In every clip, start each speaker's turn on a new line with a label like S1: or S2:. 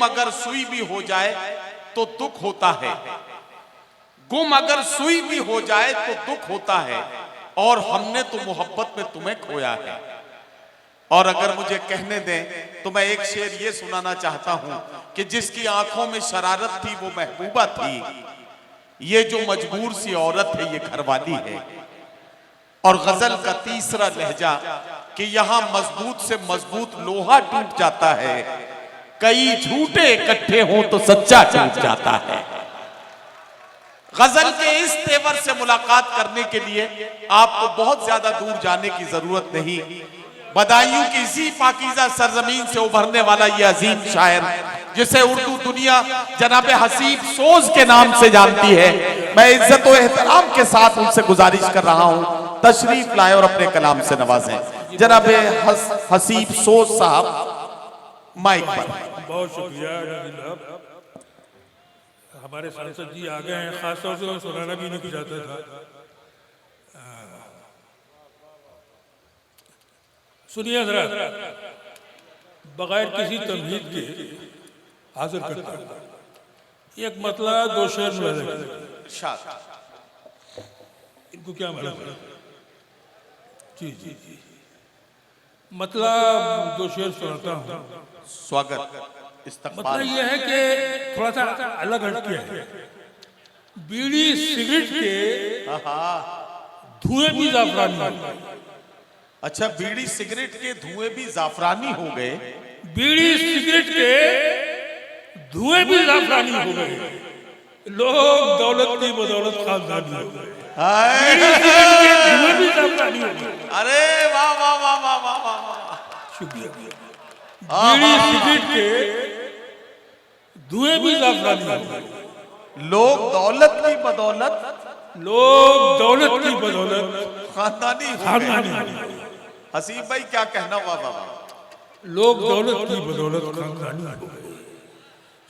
S1: गुम अगर सुई भी हो जाए तो दुख होता है, गुम अगर सुई भी हो जाए तो दुख होता है, और हमने तो मोहब्बत में तुम्हें खोया है। और अगर मुझे कहने दें तो मैं एक शेर ये सुनाना चाहता हूं कि जिसकी आंखों में शरारत थी वो महबूबा थी, ये जो मजबूर सी औरत है ये घरवाली है। और गजल का तीसरा लहजा कि यहां मजबूत से मजबूत लोहा टूट जाता है, कई झूठे इकट्ठे हों तो सच्चा टूट जाता है। गजल के इस तेवर से मुलाकात करने के लिए आपको बहुत ज्यादा दूर जाने की जरूरत नहीं। बदायूं की इसी पाकीज़ा सरजमीन से उभरने वाला ये अजीम शायर, जिसे उर्दू दुनिया जनाबे हसीब सोज के नाम से जानती है, मैं इज्जत और एहतराम के साथ उनसे गुजारिश कर रहा हूं तशरीफ लाए और अपने कलाम से नवाजें। जनाबे हसीब सोज साहब माइक पर।
S2: बहुत शुक्रिया। हमारे सांसद जी आ गए हैं, खासतौर से सुनाना भी नहीं चाहता था। सुनिए जरा, बगैर किसी तमहीद के हाजिर करता हूं। एक मतलब दो शेर में इनको क्या मतलब है? जी जी जी, मतलब दो शेर सुनाता हूँ।
S1: स्वागत।
S2: मतलब यह है कि थोड़ा सा अलग हटके है। बीड़ी सिगरेट के धुएं भी जाफरानी हो गए।
S1: अच्छा, बीड़ी सिगरेट के धुएं भी जाफरानी हो गए।
S2: बीड़ी सिगरेट के धुएं भी जाफरानी हो गए। लोग दौलत की बदौलत खानदानी हो गए। धुएं भी जाफरानी हो गए।
S1: अरे वाह वाह वाह वाह वाह वाह,
S2: शुक्रिया। बीड़ी सिगरेट के धुएं भी जाफरानी हो गए।
S1: लोग दौलत की बदौलत,
S2: लोग दौलत की बदौलत
S1: खानदानी हो गए। हसीब भाई क्या कहना? वाह वाह वाह।
S2: लोग दौलत की बदौलत खानदानी हो गए।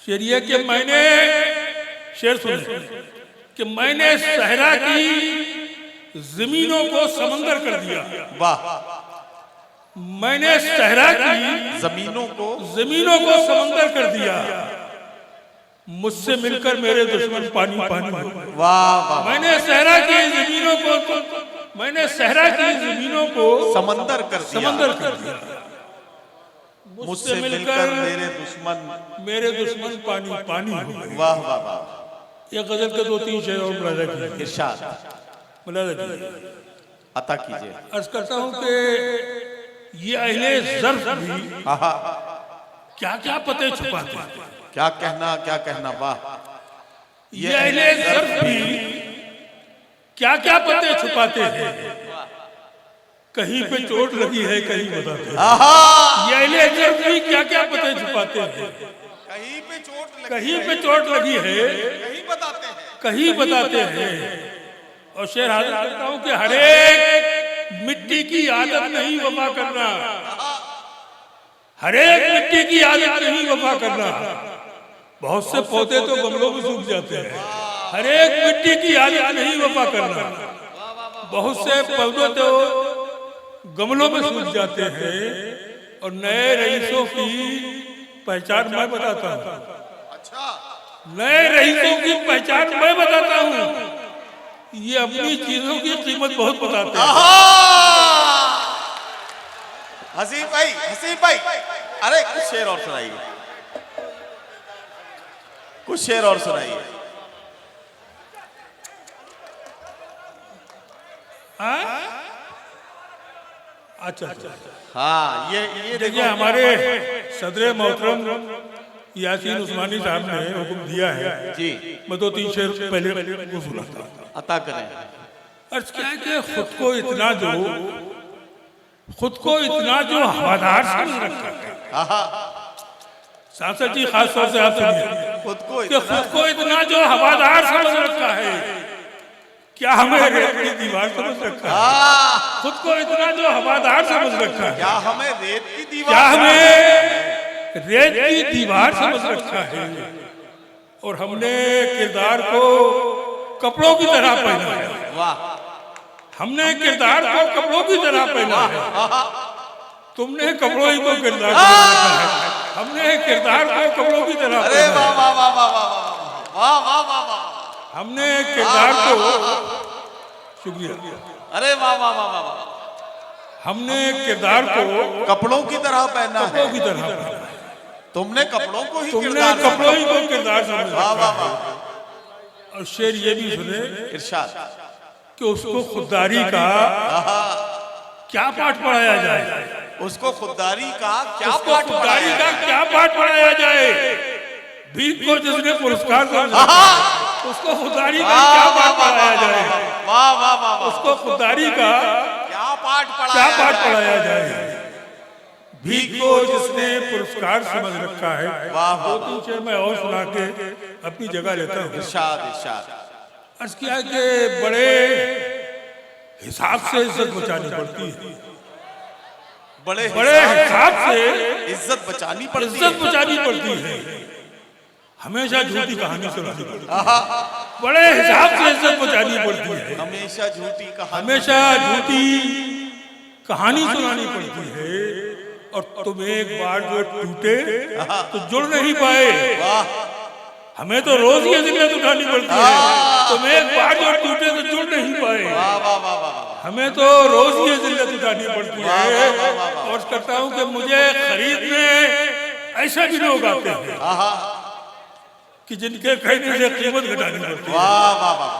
S2: शेर ये कि मैंने, शेर सुने कि मैंने सहरा की जमीनों को समंदर कर दिया।
S1: वाह।
S2: मैंने सहरा की
S1: जमीनों को
S2: समंदर कर दिया। मुझसे मिलकर मेरे दुश्मन पानी पानी हो गए।
S1: वाह वाह।
S2: मैंने सहरा की जमीनों को
S1: समंदर कर
S2: दिया।
S1: मुझसे मिलकर
S2: मेरे दुश्मन पानी पानी हो गए।
S1: वाह वाह वाह।
S2: ये गजल के दो तीन शेर और मुलाजा कीजिए।
S1: इरशाद अता कीजिए।
S2: अर्ज करता हूँ कि ये अहले ज़र्फ भी क्या क्या पते छुपाते हैं।
S1: क्या कहना वाह।
S2: ये अहले ज़र्फ भी क्या क्या पते छुपाते हैं। कहीं पे चोट लगी है कहीं बताते हैं। ये अहले ज़र्फ भी क्या क्या पते छुपाते हैं। कहीं पे चोट लगी है कहीं बताते हैं। और शेर हाजिर करता हूँ कि हर एक मिट्टी की आदत नहीं वफा करना। हर एक मिट्टी की आदत नहीं वफा करना। बहुत से पौधे तो गमलों में सूख जाते हैं। हर एक मिट्टी की आदत नहीं वफा करना। बहुत से पौधे तो गमलों में सूख जाते हैं। और नए रईसों की पहचान मैं बताता हूँ। नए रईसों की पहचान मैं बताता हूँ। ये अपनी चीजों की कीमत बहुत बताते हैं।
S1: हसीब भाई, अरे कुछ शेर और सुनाइए, कुछ शेर और सुनाइए।
S2: अच्छा,
S1: हाँ ये
S2: देखिए, हमारे सदर मोहतरम यासीन उस्मानी साहब ने हुक्म दिया है
S1: जी,
S2: मैं दो तीन शेर पहले वो सुनाता हूँ।
S1: अता करें।
S2: अर्ज क्या है कि खुद को इतना जो हवादार समझ रखा है। सांसद जी खास तौर से आप सुनिए, खुद को इतना जो हवादार समझ रखा है, क्या हमें रेत की दीवार समझ रखा है। खुद को इतना जो हवादार समझ रखा है,
S1: क्या हमें रेत की दीवार
S2: समझ रखा है। और हमने किरदार को कपड़ों की तरह पहना है।
S1: वाह।
S2: हमने किरदार को कपड़ों की तरह पहना है। तुमने कपड़ों ही को किरदार रखा है। हमने किरदार को कपड़ों की तरह
S1: अरे
S2: पहना
S1: वाह
S2: है।
S1: वाह वाह वाह वाह वाह वाह वाह वाह।
S2: हमने किरदार को, शुक्रिया,
S1: अरे वाह वाह वाह वाह वाह।
S2: हमने किरदार को
S1: कपड़ों की तरह पहना है।
S2: कपड़ों की तरह पहना है।
S1: तुमने कपड़ों को ही
S2: तुमने
S1: किरदार
S2: कपड़ों ही को किरदार समझ
S1: वाह
S2: रखा
S1: वाह
S2: है।
S1: वाह।
S2: और शेर ये भी सुने
S1: इरशाद।
S2: कि उसको खुददारी का क्या पाठ पढ़ाया जाए,
S1: उसको खुददारी का क्या
S2: उसको
S1: पाठ
S2: खुददारी
S1: पढ़ाया
S2: का
S1: जाए?
S2: क्या पाठ पढ़ाया जाए। भीख को जिसने पुरस्कार समझा उसको खुददारी का क्या पाठ पढ़ाया जाए।
S1: वाह वाह वाह वाह।
S2: उसको खुददारी का
S1: क्या पाठ
S2: क्या
S1: पढ़ाया
S2: पाठ
S1: जाए?
S2: पढ़ाया जाए। भीख को जिसने पुरस्कार समझ रखा है।
S1: वाह वाह।
S2: दो तीन शेर मैं और सुना के अपनी जगह लेता हूँ।
S1: इरशाद इरशाद।
S2: अर्ज किया कि बड़े हिसाब से इज्जत बचानी पड़ती है।
S1: बड़े
S2: बड़े हिसाब से
S1: इज्जत बचानी पड़ती
S2: इज्जत
S1: है।
S2: बचानी पड़ती है। हमेशा झूठी कहानी सुनानी पड़ती है। बड़े हिसाब से इज्जत बचानी पड़ती है।
S1: हमेशा झूठी कहानी।
S2: हमेशा झूठी कहानी सुनानी पड़ती है। और तुम एक बार जो टूटे तो जुड़ नहीं पाए। हमें तो रोज ये जिल्लत उठानी पड़ती है। तुम एक बार जो टूटे तो जुड़ नहीं पाए।
S1: वाह वाह वाह वाह।
S2: हमें तो रोज ये जिल्लत उठानी पड़ती है। और करता हूँ कि मुझे खरीदने ऐसे भी लोग आते हैं कि जिनके खरीदने से कीमत घटानी पड़ती है।
S1: वाह वाह वाह।